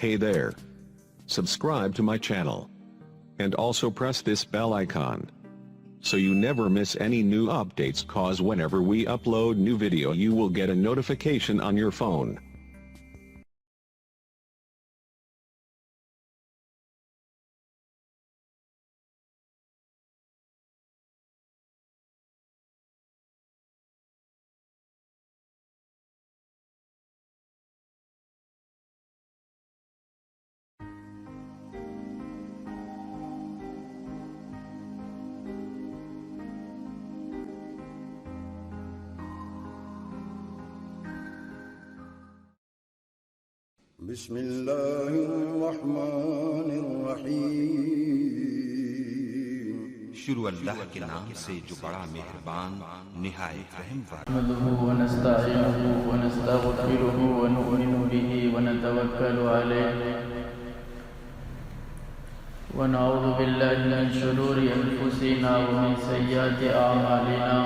Hey there. Subscribe to my channel. And also press this bell icon, so you never miss any new updates, cause whenever we upload new video you will get a notification on your phone. بسم الله الرحمن الرحیم. شروع اللہ کے نام سے جو بڑا مہربان نہایت رحم والا. نحمده ونستعينه ونستغفره ونؤمن به ونتوكل عليه ونعوذ بالله من شرور أنفسنا ومن سيئات أعمالنا.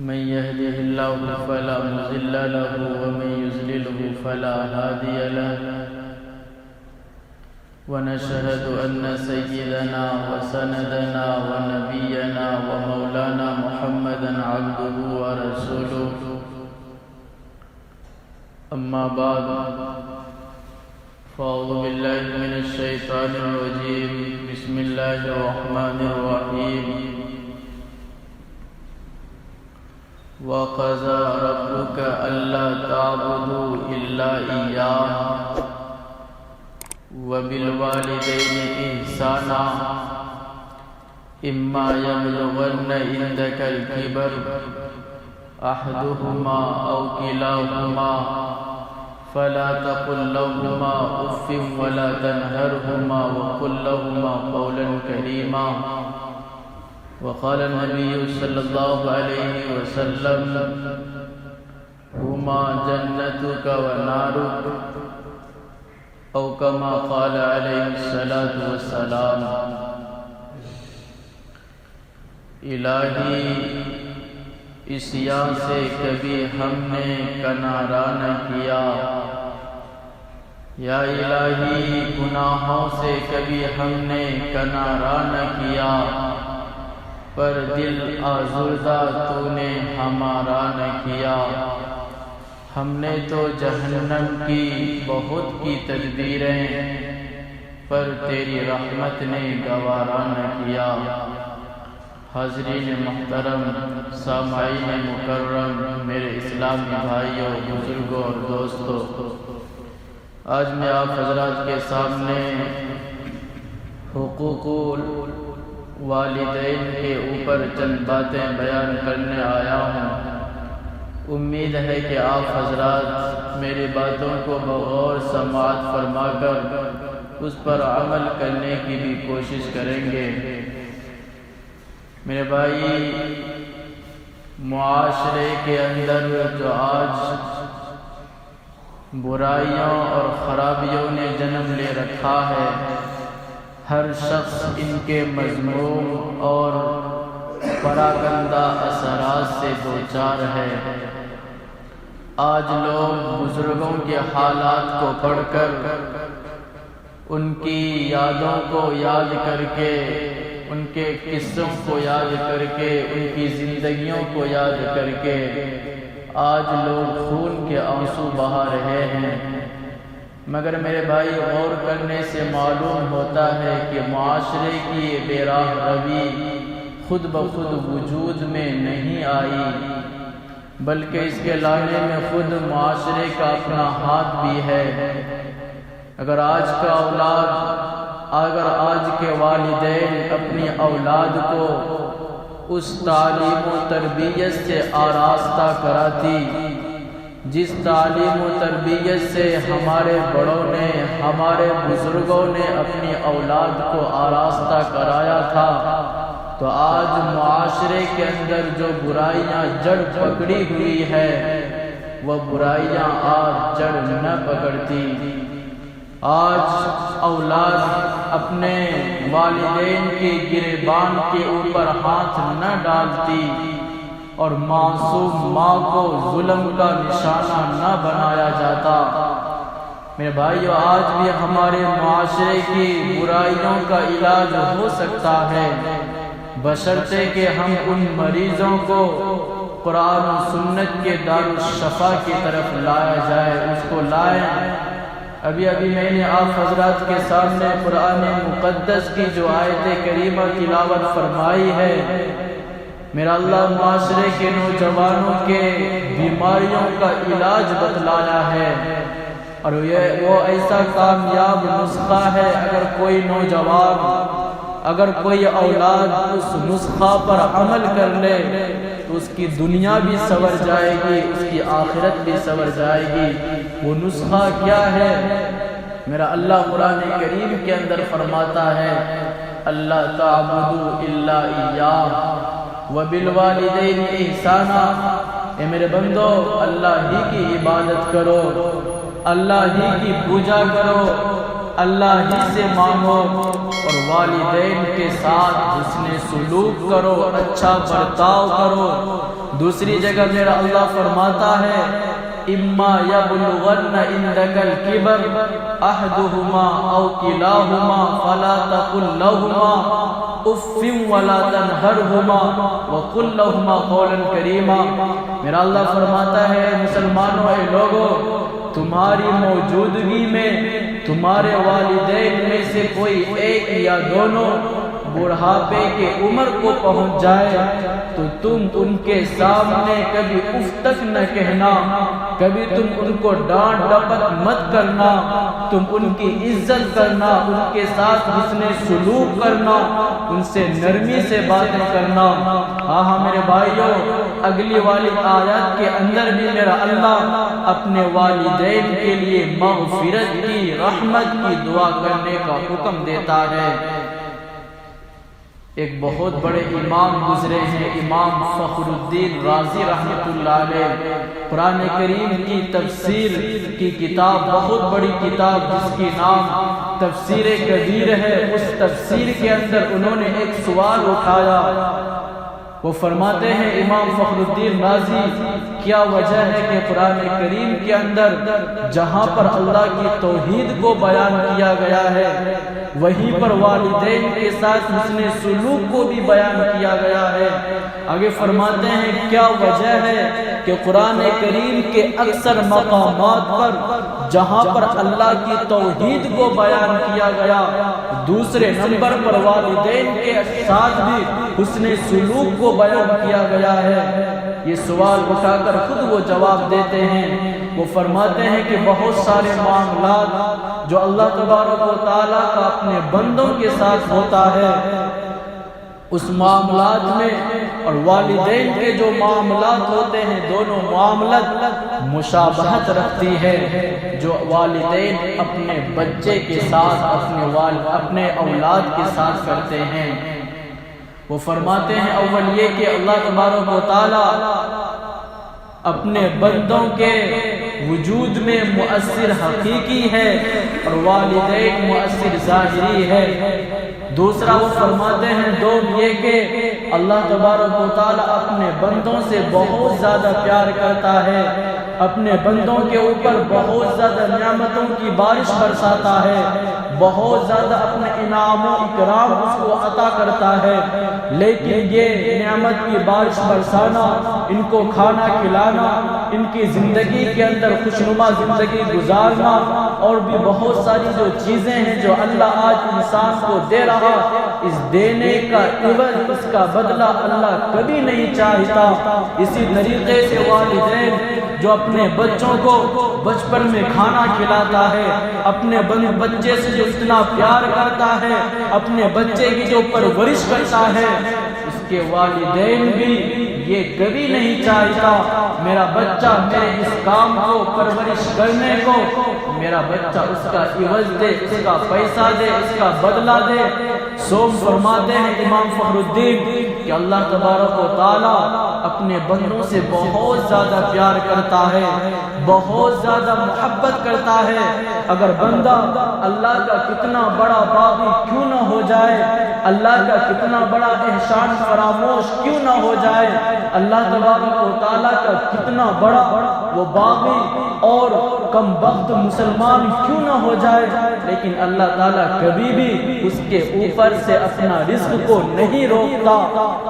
من يهده الله فلا مضل له ومن يضلل فلا هادي له. ونشهد أن سيدنا وسندنا ونبينا ومولانا محمدا عبده ورسوله. أما بعد فأعوذ بالله من الشيطان الرجيم. بسم الله الرحمن الرحيم. وَقَضَى رَبُّكَ أَلَّا تَعْبُدُوا إِلَّا إِيَّاهُ وَبِالْوَالِدَيْنِ إِحْسَانًا إِمَّا يَبْلُغَنَّ عِندَكَ الْكِبَرَ أَحَدُهُمَا أَوْ كِلَاهُمَا فَلَا تَقُل لَّهُمَا أُفٍّ وَلَا تَنْهَرْهُمَا وَقُل لَّهُمَا قَوْلًا كَرِيمًا. وقال النبي صلى الله عليه وسلم هما جنتك ونارك أو كما قال عليه الصلاة والسلام. الہی اس یاں سے کبھی ہم نے کنارہ نہ کیا، یا الہی گناہوں سے کبھی ہم نے کنارہ نہ کیا، پر دل آزردہ تو نے ہمارا نہ کیا. ہم نے تو جہنم کی بہت کی تدبیریں، پر تیری رحمت نے گوارا نہ کیا. حاضرین محترم، سامعین مکرم، میرے اسلامی بھائیوں، بزرگوں اور دوستوں، آج میں آپ حضرات کے سامنے حقوق والدین کے اوپر چند باتیں بیان کرنے آیا ہوں. امید ہے کہ آپ حضرات میری باتوں کو بغور سماعت فرما کر اس پر عمل کرنے کی بھی کوشش کریں گے. میرے بھائی، معاشرے کے اندر جو آج برائیوں اور خرابیوں نے جنم لے رکھا ہے، ہر شخص ان کے مذموم اور پراکندہ اثرات سے دوچار ہے. آج لوگ بزرگوں کے حالات کو پڑھ کر، ان کی یادوں کو یاد کر کے، ان کے قصوں کو یاد کر کے، ان کی زندگیوں کو یاد کر کے آج لوگ خون کے آنسو بہا رہے ہیں. مگر میرے بھائی، غور کرنے سے معلوم ہوتا ہے کہ معاشرے کی یہ بے راہ روی خود بخود وجود میں نہیں آئی، بلکہ اس کے لانے میں خود معاشرے کا اپنا ہاتھ بھی ہے. اگر آج کے والدین اپنی اولاد کو اس تعلیم و تربیت سے آراستہ کراتی جس تعلیم و تربیت سے ہمارے بڑوں نے، ہمارے بزرگوں نے اپنی اولاد کو آراستہ کرایا تھا، تو آج معاشرے کے اندر جو برائیاں جڑ پکڑی ہوئی ہے، وہ برائیاں آج جڑ نہ پکڑتی. آج اولاد اپنے والدین کے گریبان کے اوپر ہاتھ نہ ڈالتی اور معصوم ماں کو ظلم کا نشانہ نہ بنایا جاتا. میرے بھائیو، آج بھی ہمارے معاشرے کی برائیوں کا علاج ہو سکتا ہے بشرطے کہ ہم ان مریضوں کو قرآن و سنت کے دارالشفا کی طرف لایا جائے، اس کو لائیں۔ ابھی میں نے آپ حضرات کے سامنے قرآن مقدس کی جو آیت کریمہ تلاوت فرمائی ہے، میرا اللہ معاشرے کے نوجوانوں کے بیماریوں کا علاج بتلایا ہے، اور وہ ایسا کامیاب نسخہ ہے۔ اگر کوئی نوجوان، اگر کوئی اولاد اس نسخہ پر عمل کر لے تو اس کی دنیا بھی سنور جائے گی، اس کی آخرت بھی سنور جائے گی۔ وہ نسخہ کیا ہے؟ میرا اللہ قرآن کریم کے اندر فرماتا ہے، اللہ تعبدوا الا ایاہ وبالوالدین احسانا۔ اے میرے بندو، اللہ ہی کی عبادت کرو، اللہ ہی کی پوجا کرو، اللہ ہی سے مانگو، اور والدین کے ساتھ حسن سلوک کرو، اچھا برتاؤ کرو۔ دوسری جگہ میرا اللہ فرماتا ہے، اما یبلغن عندک الکبر احدہما او کلاہما فلا تقل لہما اف ولا تنہرہما وقل لہما قولا کریما۔ میرا اللہ فرماتا ہے، مسلمانوں، اے لوگو، تمہاری موجودگی میں تمہارے والدین میں سے کوئی ایک یا دونوں بڑھاپے کے عمر کو پہنچ جائے تو تم ان کے سامنے کبھی اف تک نہ کہنا، کبھی تم ان کو ڈانٹ ڈپٹ مت کرنا، تم ان کی عزت کرنا، ان کے ساتھ حسن سلوک کرنا، ان سے نرمی سے باتیں کرنا۔ ہاں میرے بھائیوں، اگلی والی آیات کے اندر بھی میرا اللہ اپنے والدین کے لیے مغفرت کی، رحمت کی دعا کرنے کا حکم دیتا ہے۔ ایک بہت بڑے امام گزرے ہیں، امام فخر الدین رازی رحمۃ اللہ علیہ۔ قرآن کریم کی تفسیر کی کتاب، بہت بڑی کتاب جس کی نام تفسیر کبیر ہے، اس تفسیر کے اندر انہوں نے ایک سوال اٹھایا۔ وہ فرماتے ہیں، امام فخر الدین رازی، کیا وجہ ہے کہ قرآن کریم کے اندر جہاں پر اللہ کی توحید کو بیان کیا گیا ہے وہیں پر والدین کے ساتھ حسن سلوک کو بھی بیان کیا گیا ہے؟ آگے فرماتے ہیں، کیا وجہ ہے کہ قرآن کریم کے اکثر مقامات پر جہاں پر اللہ کی توحید کو بیان کیا گیا، دوسرے نمبر پر والدین کے ساتھ بھی حسن سلوک کو بیان کیا گیا ہے؟ یہ سوال اٹھا کر خود وہ جواب دیتے ہیں۔ وہ فرماتے ہیں کہ بہت سارے معاملات جو اللہ تبارک و تعالیٰ کا اپنے بندوں کے ساتھ ہوتا ہے، اس معاملات میں اور والدین کے جو معاملات ہوتے ہیں، دونوں معاملات مشابہت رکھتی ہے۔ جو والدین اپنے بچے کے ساتھ، اپنے اولاد کے ساتھ کرتے ہیں، وہ فرماتے ہیں، اول یہ کہ اللہ تبارک و تعالیٰ اپنے بندوں کے وجود میں مؤثر حقیقی ہے اور والدین مؤثر ظاہری ہے۔ دوسرا وہ فرماتے ہیں، دوم یہ کہ اللہ تبارک و تعالیٰ اپنے بندوں سے بہت زیادہ پیار کرتا ہے، اپنے بندوں کے اوپر بہت زیادہ نعمتوں کی بارش برساتا ہے، بہت زیادہ اپنے انعام و اکرام اس کو عطا کرتا ہے، لیکن یہ نعمت کی بارش برسانا، ان کو کھانا کھلانا، ان کی زندگی کے اندر خوشنما زندگی گزارنا، اور بھی بہت ساری جو چیزیں ہیں جو اللہ آج انسان کو دے رہا، اس دینے کا عوض، اس کا بدلہ اللہ کبھی نہیں چاہتا۔ اسی طریقے سے والدین جو اپنے بچوں کو بچپن میں کھانا کھلاتا ہے، اپنے بچے سے جو اتنا پیار کرتا ہے، اپنے بچے کی جو پرورش کرتا ہے، اس کے والدین بھی یہ کبھی نہیں چاہتا میرا بچہ میرے اس کام کو پرورش کرنے کو میرا بچہ اس کا عوض دے، اس کا پیسہ دے، اس کا بدلہ دے۔ سوم فرماتے ہیں امام فخر الدین کہ اللہ تبارک و تعالیٰ اپنے بندوں سے بہت زیادہ پیار کرتا ہے، بہت زیادہ محبت کرتا ہے۔ اگر بندہ اللہ کا کتنا بڑا باغی کیوں نہ ہو جائے، اللہ کا کتنا بڑا احسان فراموش کیوں نہ ہو جائے، اللہ تبارک و تعالیٰ کا کتنا بڑا وہ باغی اور کم بخت مسلمان کیوں نہ ہو جائے، لیکن اللہ تعالیٰ کبھی بھی اس کے اوپر سے اپنا رزق کو نہیں روکتا،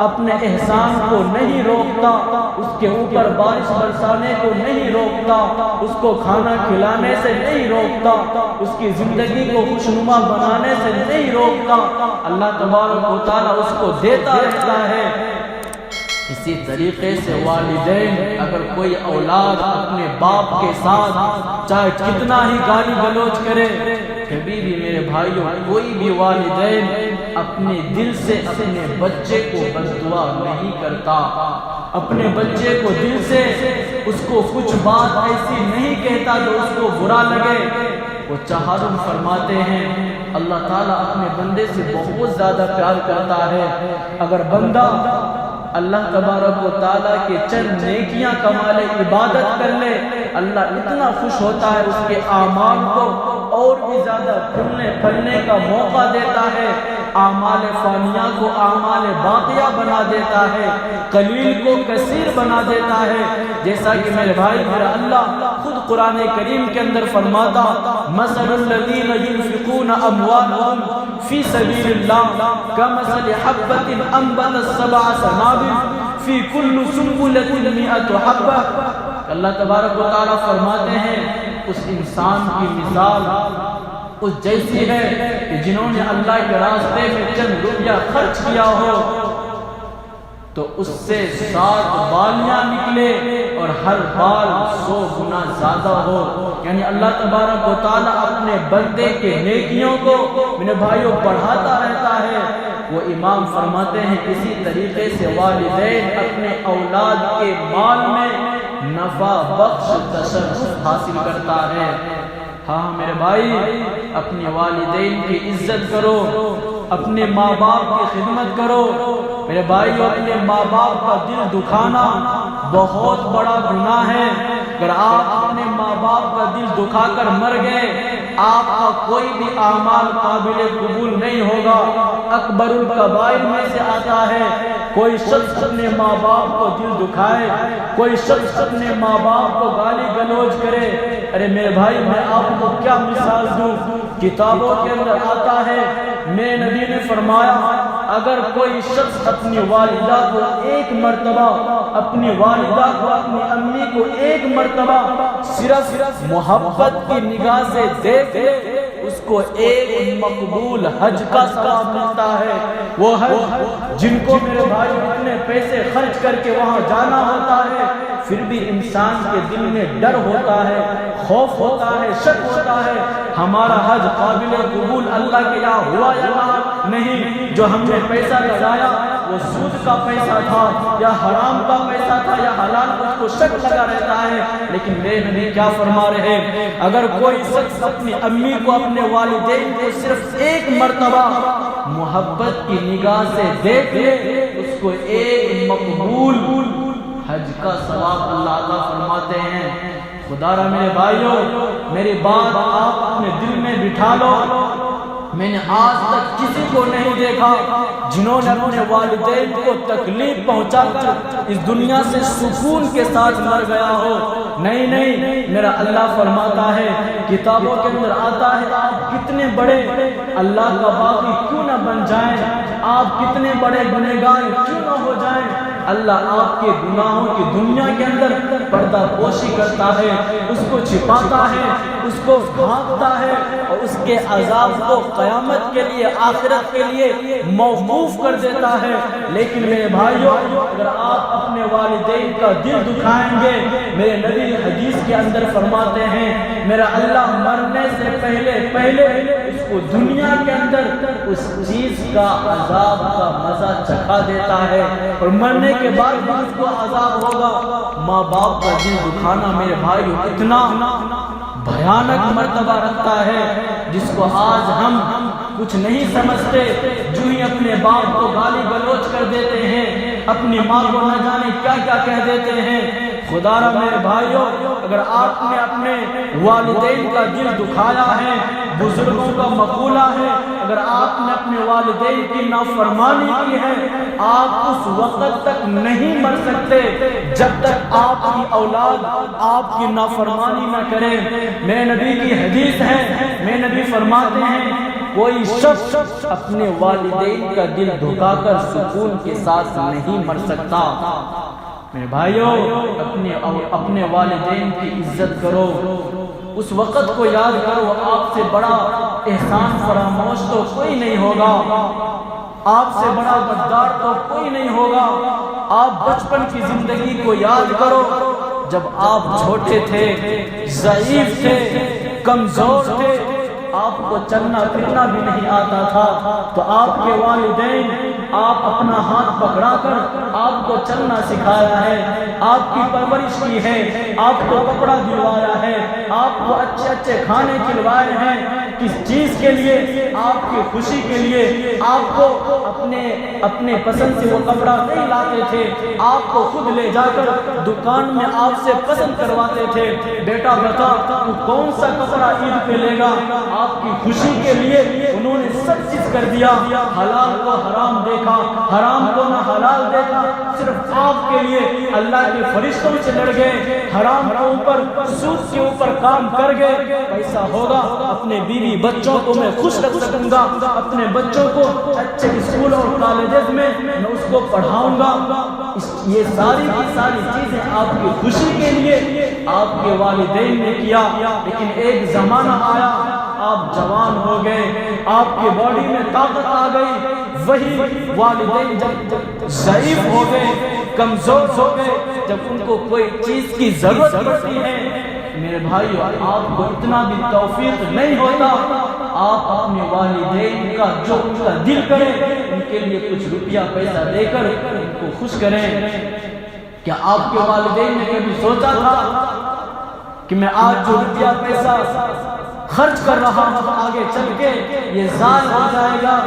اپنے احسان کو نہیں روکتا، اس کے اوپر بارش برسانے کو نہیں روکتا، اس کو کھانا کھلانے سے نہیں روکتا، اس کی زندگی کو خوشنما بنانے سے نہیں روکتا، اللہ تبارک و تعالیٰ اس کو دیتا رہتا ہے۔ اسی طریقے سے والدین، اگر کوئی اولاد اپنے باپ کے ساتھ چاہے کتنا ہی گالی گلوچ کرے، کبھی بھی میرے بھائیوں کوئی بھی والدین اپنے دل سے اپنے بچے کو بد دعا نہیں کرتا، اپنے بچے کو دل سے اس کو کچھ بات ایسی نہیں کہتا جو اس کو برا لگے۔ وہ چہارم فرماتے ہیں اللہ تعالیٰ اپنے بندے سے بہت زیادہ پیار کرتا ہے۔ اگر بندہ اللہ تبارک و تعالیٰ کے چند نیکیاں کمالے عبادت کر لے، اللہ اتنا خوش ہوتا ہے، اس کے اعمال کو اور بھی زیادہ کھلنے پھلنے کا موقع دیتا ہے، اعمال فانیہ کو اعمال باقیہ بنا دیتا ہے، قلیل کو کثیر بنا دیتا ہے۔ جیسا کہ میرے بھائی میرا اللہ خود قرآن کریم کے اندر فرماتا، مثل الذین ينفقون اموالهم فی سبیل اللہ کمثل حبۃ انبتت سبع سنابل فی کل سنبلۃ مئۃ حبۃ۔ اللہ تبارک و تعالیٰ فرماتے ہیں اس انسان کی مثال اس جیسی ہے کہ جنہوں نے اللہ کے راستے میں چند روپیہ خرچ کیا ہو تو اس سے 7 بالیاں نکلے اور ہر بال 100 گنا زیادہ ہو۔ یعنی اللہ تبارک و تعالیٰ اپنے بندے کے نیکیوں کو میرے بھائیوں بڑھاتا رہتا ہے۔ وہ امام فرماتے ہیں اسی طریقے سے والدین اپنے اولاد کے مال میں نفع بخش تصرف حاصل کرتا ہے۔ ہاں میرے بھائی، اپنے والدین کی عزت کرو، اپنے ماں باپ کی خدمت کرو۔ میرے بھائی، اپنے ماں باپ کا دل دکھانا بہت بڑا گناہ ہے۔ اگر آپ اپنے ماں باپ کا دل دکھا کر مر گئے، آپ کا کوئی بھی اعمال قابل قبول نہیں ہوگا۔ اکبر الکبائر میں سے آتا ہے کوئی شخص اپنے ماں باپ کو دل دکھائے، کوئی شخص اپنے ماں باپ کو گالی گلوچ کرے۔ ارے میرے بھائی، میں آپ کو کیا مثال دوں؟ کتابوں کے اندر آتا ہے، میرے نبی نے فرمایا اگر کوئی شخص اپنی والدہ کو ایک مرتبہ، اپنی والدہ کو، اپنی امی کو ایک مرتبہ صرف محبت کی نگاہ سے دیکھ لے، اس کو ایک مقبول حج کا ثواب ملتا ہے۔ وہ حج جن کو میرے بھائی اتنے پیسے خرچ کر کے وہاں جانا ہوتا ہے، پھر بھی انسان کے دل میں ڈر ہوتا ہے، خوف ہوتا ہے، شک ہوتا ہے ہمارا حج قابل قبول اللہ کے یہاں ہوا یا نہیں، جو ہم نے پیسہ لگایا وہ سود کا پیسہ تھا یا حرام کا پیسہ تھا یا حلال، اس کو شک لگا رہتا ہے۔ لیکن میرے نبی کیا فرما رہے ہیں؟ اگر کوئی شخص اپنی امی کو، اپنے والدین کو صرف ایک مرتبہ محبت کی نگاہ سے دیکھ لے، اس کو ایک مقبول حج کا ثواب اللہ تعالیٰ فرماتے ہیں۔ خدا را میرے بھائیوں، میری بات آپ اپنے دل میں بٹھا لو، میں نے آج تک کسی کو نہیں دیکھا جنہوں نے اپنے والدین کو تکلیف پہنچا کر اس دنیا سے سکون کے ساتھ مر گیا ہو۔ نہیں نہیں، میرا اللہ فرماتا ہے، کتابوں کے اندر آتا ہے، آپ کتنے بڑے اللہ کا باغی کیوں نہ بن جائیں، آپ کتنے بڑے گنہگار کیوں نہ ہو جائیں، اللہ آپ کے گناہوں کی دنیا کے اندر پردہ پوشی کرتا ہے، اس کو چھپاتا ہے، اس کو ڈھانپتا ہے اور اس کے عذاب کو قیامت کے لیے، آخرت کے لیے موقوف کر دیتا ہے۔ لیکن میرے بھائیوں، اگر آپ اپنے والدین کا دل دکھائیں گے، میرے نبی حدیث کے اندر فرماتے ہیں میرا اللہ مرنے سے پہلے اس کو دنیا کے اندر اس چیز کا عذاب کا مزہ چکھا دیتا ہے، اور مرنے کے بعد بھی اس کو عذاب ہوگا۔ ماں باپ کا دل دکھانا میرے بھائیوں اتنا بھیانک مرتبہ رکھتا ہے جس کو آج ہم کچھ نہیں سمجھتے، جو ہی اپنے باپ کو گالی گلوچ کر دیتے ہیں، اپنی ماں کو نہ جانے کیا کیا کہہ دیتے ہیں۔ خدا را میرے بھائیوں، اگر آپ نے اپنے والدین کا دل دکھایا ہے، بزرگوں کا مقولہ ہے، اگر آپ نے اپنے والدین کی نافرمانی کی ہے، آپ اس وقت تک نہیں مر سکتے جب تک آپ کی اولاد آپ کی نافرمانی نہ کرے۔ میرے نبی کی حدیث ہے، میرے نبی فرماتے ہیں کوئی شخص اپنے والدین کا دل دھکا کر سکون کے ساتھ نہیں مر سکتا۔ میرے بھائیوں، اپنے والدین کی عزت کرو، اس وقت کو یاد کرو، آپ سے بڑا احسان فراموش تو کوئی نہیں ہوگا، آپ سے بڑا غدار تو کوئی نہیں ہوگا۔ آپ بچپن کی زندگی کو یاد کرو، جب آپ چھوٹے تھے، ضعیف تھے، کمزور تھے، آپ کو چلنا پھرنا بھی نہیں آتا تھا، تو آپ کے والدین آپ اپنا ہاتھ پکڑا کر آپ کو چلنا سکھایا ہے، آپ کی پرورش کی ہے، آپ کو کپڑا دلوایا ہے، آپ کو اچھے اچھے کھانے کھلوائے ہیں۔ کس چیز کے لیے؟ آپ کی خوشی کے لیے۔ آپ کو اپنے پسند سے وہ کپڑا نہیں لاتے تھے، آپ کو خود لے جا کر دکان میں آپ سے پسند کرواتے تھے، بیٹا بتا تو کون سا کپڑا عید پہ لے گا؟ آپ کی خوشی کے لیے انہوں نے سب چیز کر دیا، حلال کو حرام دیکھا، حرام کو نہ حلال دیکھا، صرف آپ کے لیے اللہ کے فرشتوں سے لڑ گئے، حرام کے اوپر، سود کے اوپر کام کر گئے۔ کیسا ہوگا؟ اپنے بیوی بچوں کو میں خوش رکھ سکوں گا، اپنے بچوں کو اچھے اسکول اور کالجز میں اس کو پڑھاؤں گا۔ یہ ساری کی ساری چیزیں آپ کی خوشی کے لیے آپ کے والدین نے کیا، لیکن ایک زمانہ آیا، آپ جوان ہو گئے، آپ کی باڈی میں طاقت آ گئی، وہی والدین جب ضعیف ہو گئے، کمزور ہو گئے، جب ان کو کوئی چیز کی ضرورت پڑتی ہے، میرے بھائیو آپ کو اتنا بھی توفیق نہیں ہوتا، آپ اپنے والدین کا جو ان کا دل کرے ان کے لیے کچھ روپیہ پیسہ دے کر ان کو خوش کریں۔ کیا آپ کے والدین نے کبھی سوچا تھا کہ میں آج جو روپیہ پیسہ خرچ کر رہا ہوں آگے چل کے یہ ضائع ہو جائے گا؟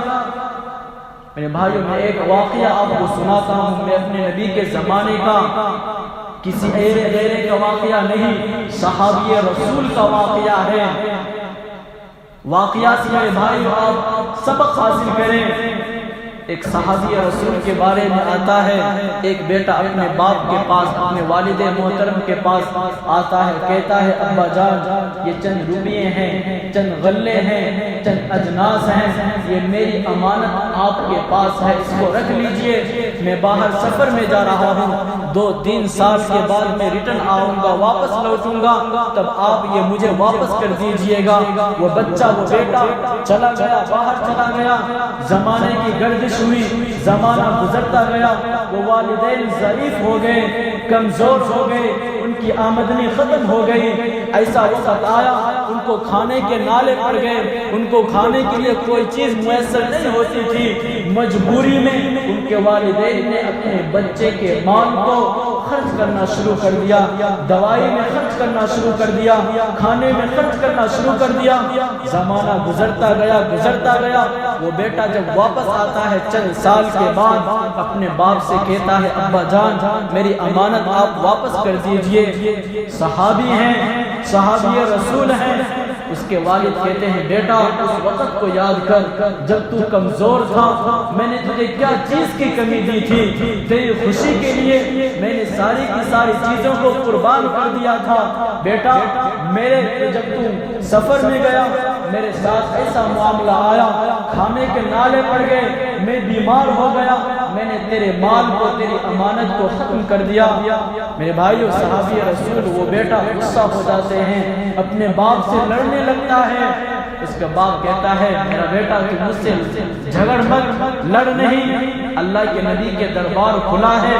میرے بھائیو میں ایک واقعہ آپ کو سناتا ہوں، میں اپنے نبی کے زمانے کا، کسی غیر کا واقعہ نہیں، صحابی رسول کا واقعہ ہے۔ واقعہ سے میرے بھائی آپ سبق حاصل کریں۔ ایک صحابی رسول کے بارے میں آتا ہے، ایک بیٹا اپنے باپ کے پاس، اپنے والد محترم کے پاس آتا ہے، کہتا ہے ابا جان یہ چند روپیے ہیں، چند غلے ہیں، چند اجناس ہیں، یہ میری امانت آپ کے پاس ہے، اس کو رکھ لیجئے، میں باہر سفر میں جا رہا ہوں، 2-3 سال کے بعد میں ریٹرن آؤں گا، واپس لوٹوں گا، تب آپ یہ مجھے واپس کر دیجئے گا۔ وہ بچہ، وہ بیٹا چلا گیا، باہر چلا گیا، زمانے کی گردش ہوئی، زمانہ گزرتا گیا، وہ والدین ضعیف ہو گئے، کمزور ہو گئے، ان کی آمدنی ختم ہو گئی، ایسا وقت آیا ان کو کھانے کے نالے پڑ گئے، ان کو کھانے کے لیے کوئی چیز میسر نہیں ہوتی تھی، مجبوری میں ان کے والدین نے اپنے بچے کے مال کو خرچ کرنا شروع کر دیا، دوائی میں خرچ کرنا شروع کر دیا، کھانے میں خرچ کرنا شروع کر دیا۔ زمانہ گزرتا گیا، گزرتا گیا، وہ بیٹا جب واپس آتا ہے چند سال کے بعد اپنے باپ سے کہتا ہے ابا جان میری امانت آپ واپس کر دیجئے۔ صحابی ہیں، صحابی رسول ہیں، اس کے والد کہتے ہیں بیٹا اس وقت کو یاد کر جب تو کمزور تھا، میں نے تجھے کیا چیز کی کمی دی تھی، تیری خوشی کے لیے میں نے ساری کی ساری چیزوں کو قربان کر دیا تھا۔ بیٹا میرے جب تو سفر میں گیا میرے ساتھ ایسا معاملہ آیا، کھانے کے نالے پڑ گئے، میں بیمار ہو گیا، میں نے تیرے مال کو، تیری امانت کو ختم کر دیا۔ میرے بھائیو صحابی رسول وہ بیٹا غصہ ہو جاتے ہیں، اپنے باپ سے لڑنے لگتا ہے۔ اس کا باپ کہتا ہے میرا بیٹا تو مجھ سے جھگڑ مت، لڑ نہیں، اللہ کے نبی کے دربار کھلا ہے،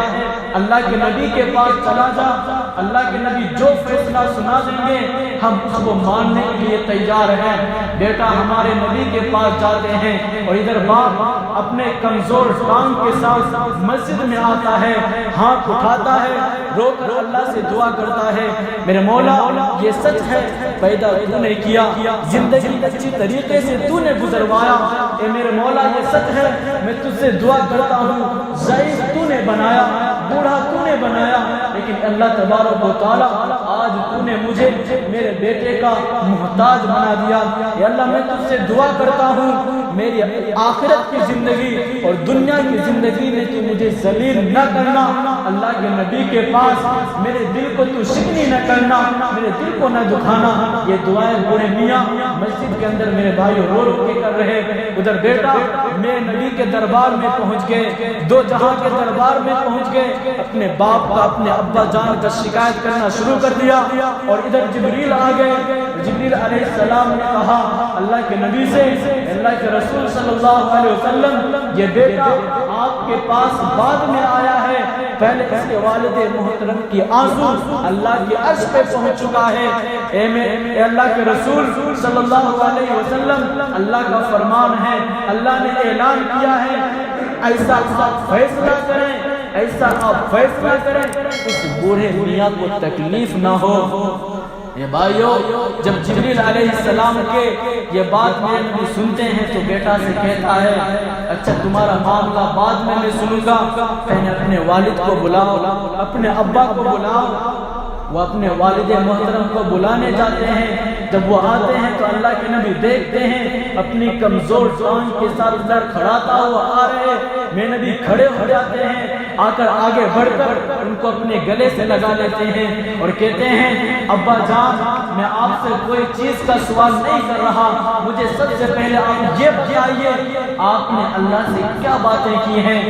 اللہ کے نبی کے پاس چلا جا، اللہ کے نبی جو فیصلہ سنا دیں گے ہم اس کو ماننے کے لیے تیار ہیں۔ بیٹا ہمارے نبی کے پاس جاتے ہیں اور ادھر باپ اپنے کمزور ٹانگ کے ساتھ مسجد میں آتا ہے، ہاتھ اٹھاتا ہے، رو کر اللہ سے دعا کرتا ہے میرے مولا یہ سچ ہے پیدا تو نے کیا، زندگی اچھی طریقے سے تو نے گزروایا، اے میرے مولا یہ سچ ہے میں تجھ سے دعا کرتا ہوں ضعیف تو نے بنایا، بوڑھا تو نے بنایا، لیکن اللہ تبارک و تعالیٰ آج تو نے مجھے میرے بیٹے کا محتاج بنا دیا. اے اللہ میں تجھ سے دعا کرتا ہوں میری آخرت کی زندگی اور دنیا کی زندگی میں تو مجھے ذلیل نہ کرنا. اللہ کے نبی کے پاس میرے دل کو تو شکنی نہ کرنا, میرے دل کو نہ دکھانا. یہ دعائیں بوڑھے میاں مسجد کے اندر میرے بھائی رو رو کے کر رہے. ادھر بیٹا میرے نبی کے دربار میں پہنچ گئے, دو جہاں کے دربار میں پہنچ گئے, اپنے باپ کا اپنے ابا جان کا شکایت کرنا شروع کر دیا. اور ادھر جبریل آ گئے. جبریل علیہ السلام نے کہا اللہ کے نبی سے, اللہ کے رسول صلی اللہ علیہ وسلم یہ بیٹا آپ کے پاس بعد میں آیا ہے, پہلے اس کے والد محترم کی آنسو اللہ کے عرش پہ پہنچ چکا ہے. اے اللہ کے رسول صلی اللہ علیہ وسلم اللہ کا فرمان ہے, اللہ نے اعلان کیا ہے ایسا آپ فیصلہ کریں, ایسا آپ فیصلہ کریں اس بوڑھے میاں کو تکلیف نہ ہو. یہ بھائیو جب جبریل علیہ السلام کے یہ بات میرے نبی سنتے ہیں تو بیٹا سے کہتا ہے اچھا تمہارا معاملہ بعد میں سنوں گا, پہلے اپنے والد کو بلاؤ, اپنے ابا کو بلاؤ. وہ اپنے والد محترم کو بلانے جاتے ہیں. جب وہ آتے ہیں تو اللہ کے نبی دیکھتے ہیں اپنی کمزور ٹانگ کے ساتھ لڑکھڑاتا ہوا آ رہے. میرے نبی کھڑے ہو جاتے ہیں, آ کر آگے بڑھ کر ان کو اپنے گلے سے لگا لیتے ہیں اور کہتے ہیں ابا جان میں آپ سے کوئی چیز کا سوال نہیں کر رہا, مجھے سب سے پہلے آپ یہ بتائیے آپ نے اللہ سے کیا باتیں کی ہیں.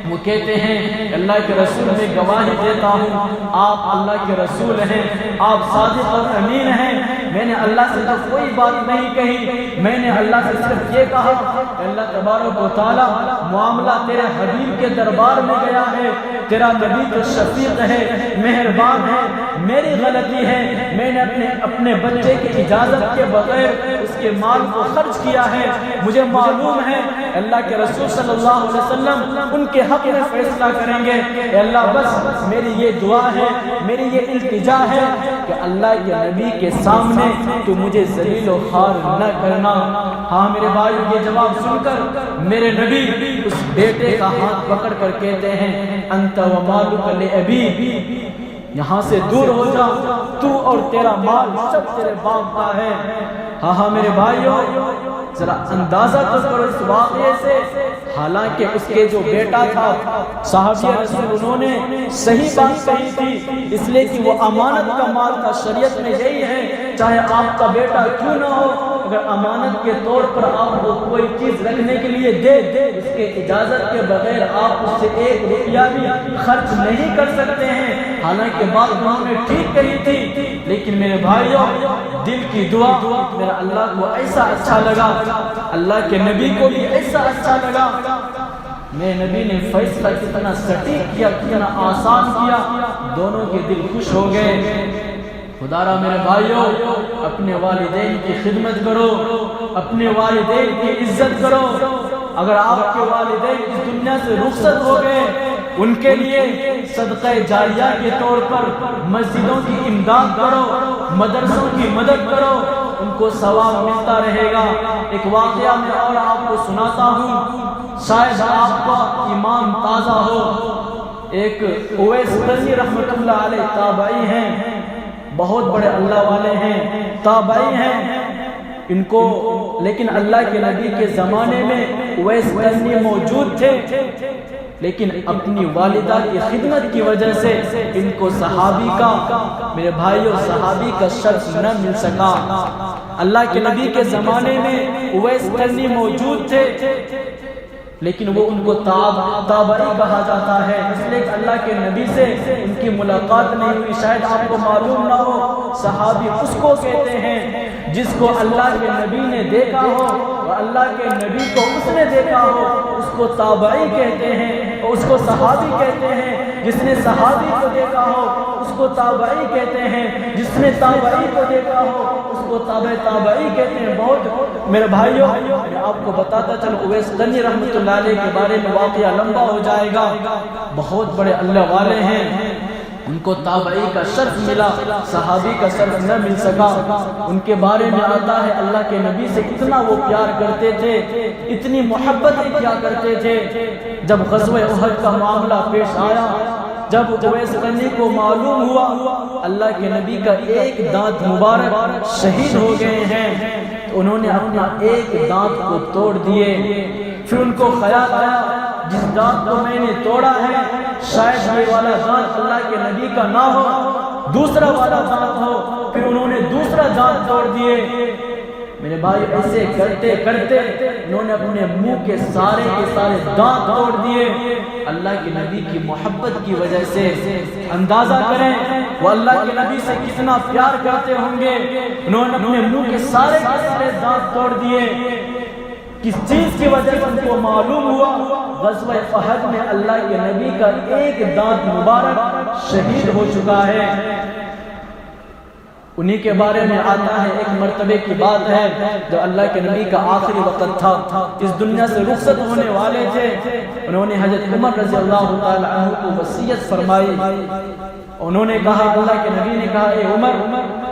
وہ کہتے ہیں اللہ کے رسول میں گواہی دیتا ہوں آپ اللہ کے رسول ہیں, آپ صادق اور امین ہیں. میں نے اللہ سے تو کوئی بات نہیں کہی, میں نے اللہ سے صرف یہ کہا اللہ تبارک و تعالیٰ معاملہ تیرے حبیب کے دربار میں گیا ہے, تیرا نبی تو شفیق ہے, مہربان ہے, میری غلطی ہے, میں نے اپنے بچے کی اجازت کے بغیر اس کے مال کو خرچ کیا ہے. مجھے معلوم ہے اللہ کے رسول صلی اللہ علیہ وسلم ان کے حق میں فیصلہ کریں گے. اے اللہ بس میری یہ دعا ہے, میری یہ التجا ہے کہ اللہ کے نبی کے سامنے تو مجھے ذلیل و خوار نہ کرنا. ہاں میرے بھائی یہ جواب سن کر میرے نبی اس بیٹے کا ہاتھ پکڑ کر کہتے ہیں انت و مالک لابی, یہاں سے دور ہو جا, تو اور تیرا مال سب تیرے باپ کا ہے. ہاں میرے بھائیو ذرا اندازہ تو کرو اس واقعے سے. حالانکہ اس کے جو بیٹا تھا صحابی رسول انہوں نے صحیح بات کہی تھی, اس لیے کہ وہ امانت کا مال تھا. شریعت میں یہی ہے چاہے آپ کا بیٹا کیوں نہ ہو, اگر امانت کے طور پر آپ کو کوئی چیز رکھنے کے لیے دے, اس کے اجازت کے بغیر آپ اس سے ایک روپیہ بھی خرچ نہیں کر سکتے ہیں. حالانکہ بات انہوں نے ٹھیک کہی تھی, لیکن میرے بھائیوں دل کی دعا میرا اللہ کو ایسا اچھا لگا, اللہ کے نبی کو بھی ایسا اچھا لگا. میرے نبی نے فیصلہ کتنا سٹیک کیا, کتنا آسان کیا, دونوں کے دل خوش ہو گئے. خدارا میرے بھائیوں اپنے والدین کی خدمت کرو, اپنے والدین کی عزت کرو. اگر آپ کے والدین اس دنیا سے رخصت ہو گئے ان کے لیے صدقہ جاریہ کے طور پر مسجدوں کی امداد کرو, مدرسوں کی مدد کرو, ان کو ثواب ملتا رہے گا. ایک واقعہ میں اور آپ کو سناتا ہوں, شاید آپ کا ایمان تازہ ہو. ایک اویس قرنی رحمت اللہ علیہ تابعی ہیں, بہت بڑے اللہ والے ہیں, تابعی ہیں ان کو, لیکن اللہ کے نبی کے زمانے میں اویس قرنی موجود تھے, لیکن اپنی والدہ کی خدمت کی وجہ سے ان کو صحابی کا, میرے بھائیوں صحابی کا شرف نہ مل سکا. اللہ کے نبی کے زمانے میں اویس قرنی موجود تھے, لیکن وہ ان کو تابعی کہا جاتا ہے, اس لیے کہ اللہ کے نبی سے ان کی ملاقات نہیں ہوئی. شاید آپ کو معلوم نہ ہو, صحابی اس کو کہتے ہیں جس کو اللہ کے نبی نے دیکھا ہو اور اللہ کے نبی کو اس نے دیکھا ہو, اس کو تابعی کہتے ہیں, اور اس کو صحابی کہتے ہیں. جس نے صحابی کو دیکھا ہو اس کو تابعی کہتے ہیں, جس نے تابعی کو دیکھا ہو اس کو تابعی کہتے ہیں. بہت میرے بھائیوں میں آپ کو بتاتا چلوں, اویس قرنی رحمت اللہ علیہ کے بارے میں واقعہ لمبا ہو جائے گا. بہت بڑے اللہ والے ہیں, ان کو تابعی کا شرف ملا, صحابی کا شرف نہ مل سکا. ان کے بارے میں آتا ہے اللہ کے نبی سے اتنا وہ پیار کرتے تھے, اتنی محبتیں کیا کرتے تھے. جب غزوہ احد کا معاملہ پیش آیا جب اویس قرنی کو معلوم ہوا اللہ کے نبی کا ایک دانت مبارک شہید ہو گئے ہیں تو انہوں نے اپنا ایک دانت کو توڑ دیے. پھر ان کو خیال آیا جس دانت کو میں نے توڑا ہے شاید یہ والا دانت اللہ کے نبی کا نہ ہو، دوسرا والا دانت ہو. پھر انہوں نے دوسرا دانت توڑ دیے. میرے بھائی ایسے کرتے کرتے انہوں نے اپنے منہ کے سارے دانت توڑ دیے. اللہ کے نبی کی محبت کی وجہ سے اندازہ کریں وہ اللہ کے نبی سے کتنا پیار کرتے ہوں گے. انہوں نے اپنے منہ کے سارے دانت توڑ دیے. کس چیز کی وجہ سے ان کو معلوم ہوا غزوہ احد میں اللہ کے نبی کا ایک دانت مبارک شہید ہو چکا ہے. انہی کے بارے میں آتا ہے ایک مرتبے کی بات ہے جو اللہ کے نبی کا آخری وقت تھا، اس دنیا سے رخصت ہونے والے تھے. انہوں نے حضرت عمر رضی اللہ تعالی عنہ کو وصیت فرمائی. انہوں نے کہا اللہ کے نبی نے کہا اے عمر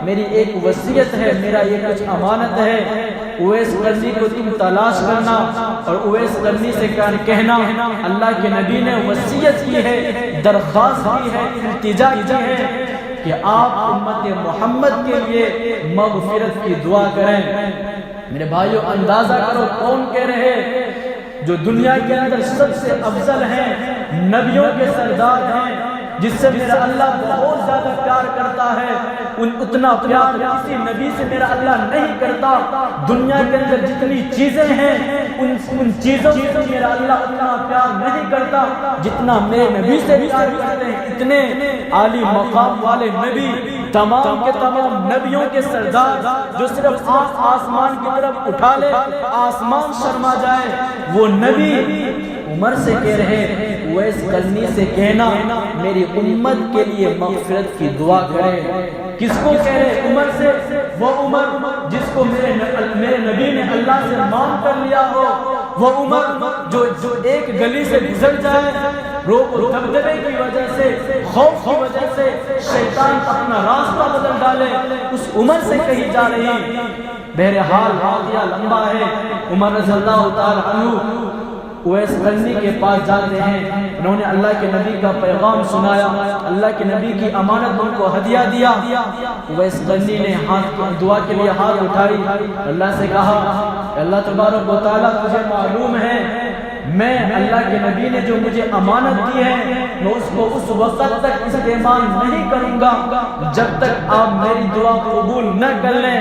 میری ایک وصیت ہے، میرا یہ کچھ امانت ہے. اویس قرنی کو تم تلاش کرنا اور اویس قرنی سے کہنا اللہ کے نبی نے وصیت کی ہے، درخواست کی ہے، التجا کی ہے کہ آپ امت محمد کے لیے مغفرت کی دعا کریں. میرے بھائیو اندازہ کرو کون کہہ رہے جو دنیا کے اندر سب سے افضل ہیں، نبیوں کے سردار ہیں، جس سے میرا اللہ بہت زیادہ پیار کرتا ہے. اتنا پیار کسی نبی سے میرا اللہ نہیں کرتا. دنیا کے اندر جتنی چیزیں ہیں ان چیزوں سے میرا اللہ اتنا پیار نہیں کرتا جتنا میرے نبی سے پیار کرتے ہیں. اتنے عالی مقام والے نبی، تمام کے تمام نبیوں کے سردار، جو صرف آسمان کی طرف اٹھا لے آسمان شرما جائے، وہ نبی عمر سے کہہ رہے اویس قرنی سے کہنا میری امت کے لیے مغفرت کی دعا کرے. کس کو کہہ رہے عمر سے؟ وہ عمر جس کو میرے نبی نے اللہ سے مانگ کر لیا ہو، وہ عمر جو ایک گلی سے گزر جائے روب و دبدبے کی وجہ سے، خوف کی وجہ سے شیطان اپنا راستہ بدل ڈالے، اس عمر سے کہی جا رہی. بہرحال واقعہ لمبا ہے. عمر رضی اللہ تعالی عنہ اویس قرنی کے پاس جاتے ہیں. انہوں نے اللہ کے نبی کا پیغام سنایا، اللہ کے نبی کی امانت ان کو ہدیہ دیا. اویس قرنی نے دعا کے لیے ہاتھ اٹھائی، اللہ سے کہا اللہ تبارک و تعالیٰ تجھے معلوم ہے میں اللہ کے نبی نے جو مجھے امانت دی ہے میں اس کو اس وقت تک استعمال نہیں کروں گا جب تک آپ میری دعا قبول نہ کر لیں.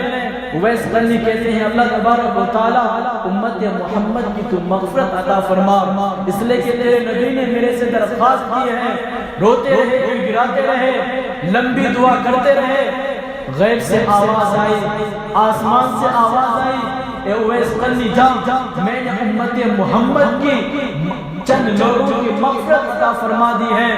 اویس قرنی کہتے ہیں اللہ تبارک و تعالیٰ امت محمد کی تو مغفرت عطا فرما، اس لیے کہ تیرے نبی نے میرے سے درخواست کی ہے. روتے رہے، گراتے رہے، لمبی دعا کرتے رہے. غیب سے آواز آئی، آسمان سے آواز آئی اے اویس قرنی جا، میں نے امت محمد کی چند لوگوں کی مغفرت عطا فرما دی ہے.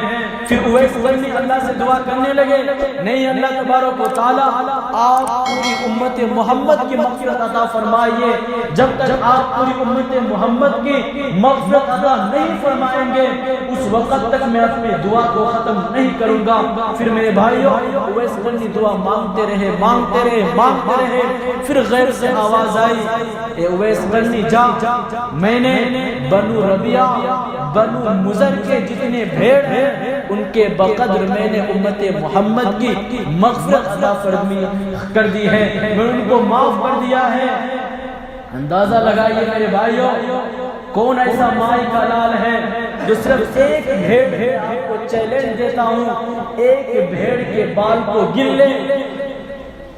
پھر اویس قرنی اللہ سے دعا کرنے لگے نہیں اللہ تبارک و تعالیٰ آپ پوری امت محمد کی مغفرت عطا فرمائیے. جب تک آپ پوری امت محمد کی مغفرت عطا نہیں فرمائیں گے اس وقت تک میں اپنی دعا کو ختم نہیں کروں گا. پھر میرے بھائیوں اویس قرنی دعا مانگتے رہے، مانگتے رہے، مانگتے رہے. پھر غیر سے آواز آئی اے اویس قرنی جا، میں نے بنو ربیعہ بنو مضر کے جتنے بھیڑ ہیں ان کے بقدر میں نے امت محمد کی مغفرت عطا کر دی ہے، میں ان کو معاف کر دیا ہے. اندازہ لگائیے میرے بھائیوں کون ایسا مائی کا لال ہے جو صرف ایک بھیڑ آپ کو چیلنج دیتا ہوں ایک بھیڑ کے بال کو گن لے.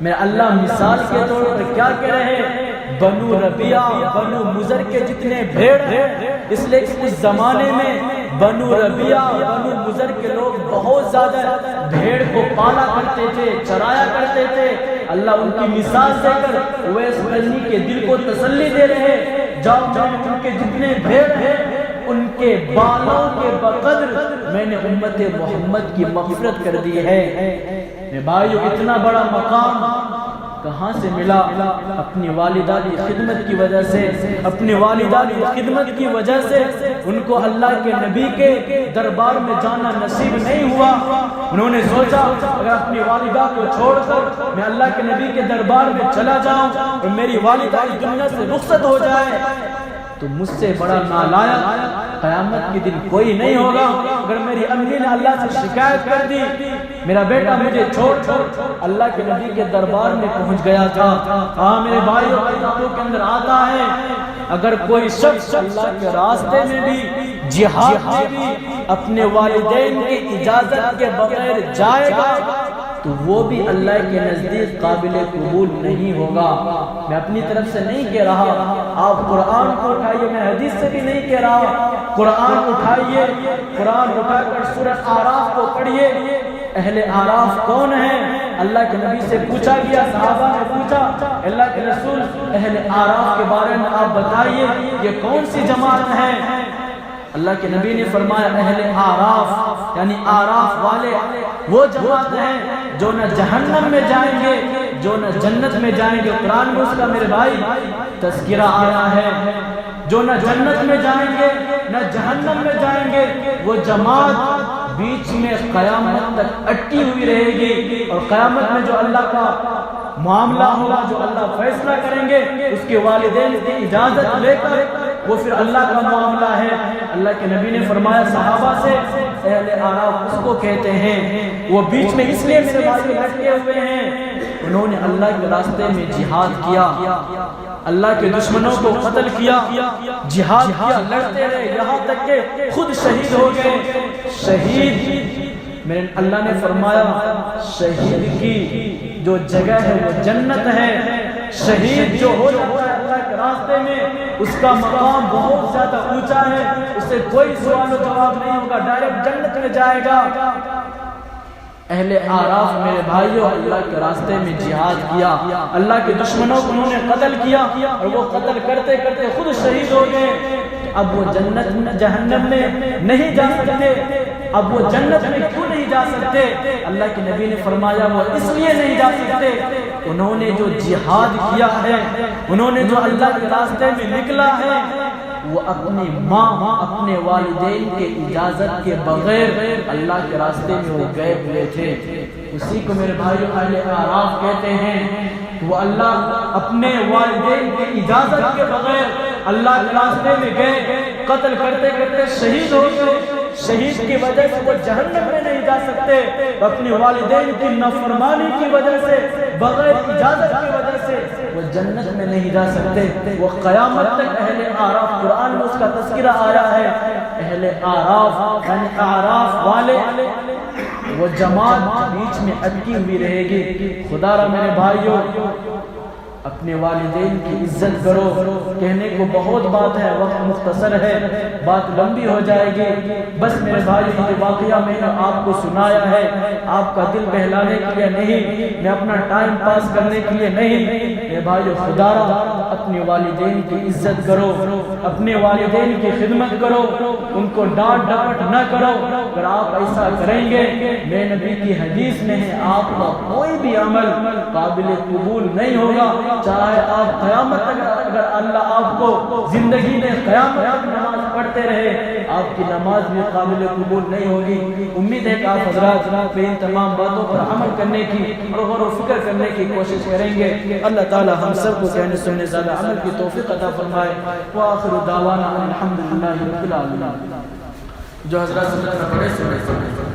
میں اللہ مثال کے طور پر کیا کہہ رہے ہیں بنو ربیعہ بنو مضر کے جتنے بھیڑ ہیں، اس لیے اس زمانے میں بنو ربیعہ بنو مضر کے لوگ بہت زیادہ بھیڑ کو پالا کرتے تھے، چرایا کرتے تھے. اللہ ان کی مثال دے کر اویس قرنی کے دل کو تسلی دے رہے جاؤ ان کے جتنے بھیڑ ہیں ان کے بالوں کے بقدر میں نے امت محمد کی مغفرت کر دی ہے. میرے بھائیو اتنا بڑا مقام کہاں سے ملا؟ اپنی والدہ کی خدمت کی وجہ سے، اپنی والدہ کی خدمت کی وجہ سے ان کو اللہ کے نبی کے دربار میں جانا نصیب نہیں ہوا. انہوں نے سوچا اگر اپنی والدہ کو چھوڑ کر میں اللہ کے نبی کے دربار میں چلا جاؤں اور میری والدہ اس دنیا سے رخصت ہو جائے تو مجھ سے بڑا نالائق قیامت کے دن کوئی نہیں ہوگا۔ اگر میری امی نے اللہ سے شکایت کر دی میرا بیٹا مجھے چھوڑ اللہ کے نبی کے دربار میں پہنچ گیا تھا۔ ہاں میرے بھائیوں کتابوں کے اندر آتا ہے اگر کوئی شخص اللہ کے راستے میں بھی جہاد میں بھی اپنے والدین کی اجازت کے بغیر جائے گا تو وہ بھی اللہ کے نزدیک قابل قبول نہیں ہوگا۔ میں اپنی طرف سے نہیں کہہ رہا، آپ قرآن کو اٹھائیے، میں حدیث سے بھی نہیں کہہ رہا، قرآن اٹھائیے، قرآن اٹھا کر سورہ اعراف کو پڑھیے۔ اہل اعراف کون ہیں؟ اللہ کے نبی سے پوچھا گیا، صحابہ نے پوچھا اللہ کے رسول اہل اعراف کے بارے میں آپ بتائیے یہ کون سی جماعت ہے؟ اللہ کے نبی نے فرمایا اہل اعراف یعنی اعراف والے وہ جماعت ہیں جو نہ جہنم میں جائیں گے جو نہ جنت میں جائیں گے۔ قرآن میں اس کا میرے بھائی تذکرہ آیا ہے، جو نہ جنت میں جائیں گے نہ جہنم میں جائیں گے، وہ جماعت بیچ میں قیامت تک اٹکی ہوئی رہے گی، اور قیامت میں جو اللہ کا معاملہ ہوگا، جو اللہ فیصلہ کریں گے، اس کے والدین کی اجازت لے کر وہ پھر اللہ کا معاملہ ہے۔ اللہ کے نبی نے فرمایا صحابہ سے اہل اعراف اس کو کہتے ہیں وہ بیچ میں اس لیے میرے بھائی لٹکے ہوئے ہیں انہوں نے اللہ کے راستے میں جہاد کیا، اللہ کے دشمنوں کو قتل کیا، جہاد کیا، لڑتے رہے یہاں تک کہ خود شہید ہو گئے۔ شہید میرے اللہ نے فرمایا شہید کی جو جگہ ہے وہ جنت ہے۔ شہید جو ہو جاتا ہے اللہ کے راستے میں اس کا مقام بہت زیادہ اونچا ہے، اس سے کوئی سوال و جواب نہیں ہوگا، ڈائریکٹ جنت میں جائے گا۔ اہل اعراف میرے بھائیوں اللہ کے راستے میں جہاد کیا، اللہ کے دشمنوں کو انہوں نے قتل کیا، اور وہ قتل کرتے کرتے خود شہید ہو گئے۔ اب وہ جنت میں جہنم میں نہیں جا سکتے، اب وہ جنت میں کیوں نہیں جا سکتے؟ اللہ کے نبی نے فرمایا وہ اس لیے نہیں جا سکتے انہوں نے جو جہاد کیا ہے، انہوں نے جو اللہ کے راستے میں نکلا ہے، وہ اپنی ماں اپنے والدین کے اجازت کے بغیر اللہ کے راستے میں وہ گئے ہوئے تھے۔ اسی کو میرے بھائیوں اہل اعراف کہتے ہیں، وہ اللہ اپنے والدین کی اجازت کے بغیر اللہ کے راستے میں گئے، قتل کرتے کرتے شہید ہو گئے۔ شہید کی وجہ سے وہ جہنم میں نہیں جا سکتے، اپنے والدین کی نافرمانی کی وجہ سے بغیر اجازت کی وجہ سے وہ جنت میں نہیں جا سکتے، وہ قیامت تک اہل اعراف قرآن میں اس کا تذکرہ آیا ہے۔ اہل اعراف یعنی اعراف والے وہ جماعت بیچ میں اٹکی ہوئی رہے گی۔ خدا را میرے بھائیوں اپنے والدین کی عزت کرو، کہنے کو بہت بات ہے، وقت مختصر ہے، بات لمبی ہو جائے گی۔ بس میرے بھائی یہ واقعہ میں نے آپ کو سنایا ہے آپ کا دل بہلانے کے لیے نہیں، میں اپنا ٹائم پاس کرنے کے لیے نہیں۔ میرے بھائی خدا را اپنے والدین کی عزت کرو، اپنے والدین کی خدمت کرو، ان کو ڈانٹ ڈپٹ نہ کرو۔ اگر آپ ایسا کریں گے میرے نبی کی حدیث میں ہے آپ کا کوئی بھی عمل قابل قبول نہیں ہوگا، چاہے آپ قیامت تک اگر اللہ آپ کو زندگی میں قیامت تک نماز پڑھتے رہے آپ کی نماز بھی قابل قبول نہیں ہوگی۔ امید ہے کہ آپ حضرات پہ ان تمام باتوں پر عمل کرنے کی اور غور و فکر کرنے کی کوشش کریں گے۔ اللہ تعالی ہم سب کو کہنے سننے زیادہ عمل کی توفیق عطا فرمائے۔ وآخر دعوانا الحمدللہ رب العالمین۔ جو حضرات سنت میں پڑھے سنیں